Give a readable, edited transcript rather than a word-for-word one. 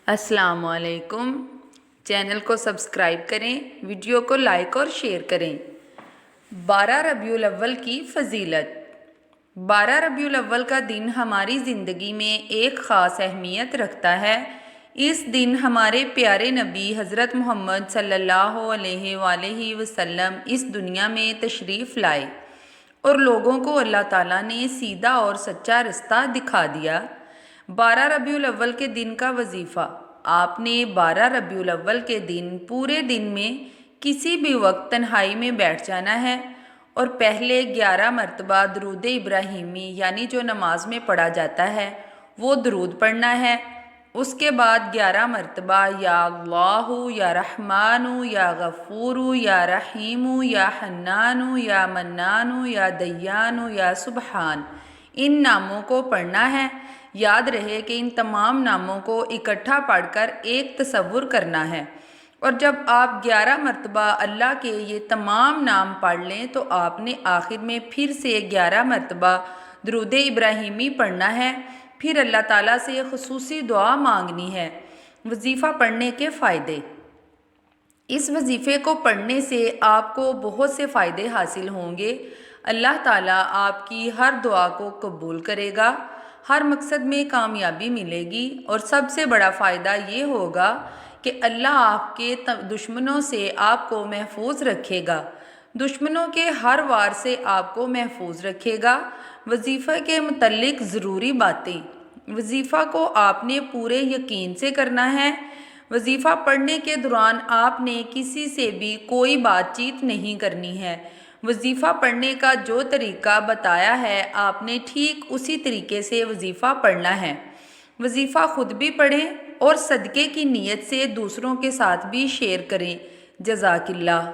السلام علیکم۔ چینل کو سبسکرائب کریں، ویڈیو کو لائک اور شیئر کریں۔ 12 ربیع الاول کی فضیلت۔ 12 ربیع الاول کا دن ہماری زندگی میں ایک خاص اہمیت رکھتا ہے۔ اس دن ہمارے پیارے نبی حضرت محمد صلی اللہ علیہ وآلہ وسلم اس دنیا میں تشریف لائے اور لوگوں کو اللہ تعالیٰ نے سیدھا اور سچا رستہ دکھا دیا۔ 12 ربیع الاول کے دن کا وظیفہ۔ آپ نے 12 ربیع الاول کے دن پورے دن میں کسی بھی وقت تنہائی میں بیٹھ جانا ہے اور پہلے 11 مرتبہ درود ابراہیمی یعنی جو نماز میں پڑھا جاتا ہے وہ درود پڑھنا ہے۔ اس کے بعد 11 مرتبہ یا اللہ یا رحمان یا غفور یا رحیم یا حنان یا منان یا دیان یا سبحان ان ناموں کو پڑھنا ہے۔ یاد رہے کہ ان تمام ناموں کو اکٹھا پڑھ کر ایک تصور کرنا ہے، اور جب آپ 11 مرتبہ اللہ کے یہ تمام نام پڑھ لیں تو آپ نے آخر میں پھر سے 11 مرتبہ درود ابراہیمی پڑھنا ہے، پھر اللہ تعالیٰ سے خصوصی دعا مانگنی ہے۔ وظیفہ پڑھنے کے فائدے۔ اس وظیفے کو پڑھنے سے آپ کو بہت سے فائدے حاصل ہوں گے۔ اللہ تعالیٰ آپ کی ہر دعا کو قبول کرے گا، ہر مقصد میں کامیابی ملے گی، اور سب سے بڑا فائدہ یہ ہوگا کہ اللہ آپ کے دشمنوں سے آپ کو محفوظ رکھے گا، دشمنوں کے ہر وار سے آپ کو محفوظ رکھے گا۔ وظیفہ کے متعلق ضروری باتیں۔ وظیفہ کو آپ نے پورے یقین سے کرنا ہے۔ وظیفہ پڑھنے کے دوران آپ نے کسی سے بھی کوئی بات چیت نہیں کرنی ہے۔ وظیفہ پڑھنے کا جو طریقہ بتایا ہے آپ نے ٹھیک اسی طریقے سے وظیفہ پڑھنا ہے۔ وظیفہ خود بھی پڑھیں اور صدقے کی نیت سے دوسروں کے ساتھ بھی شیئر کریں۔ جزاک اللہ۔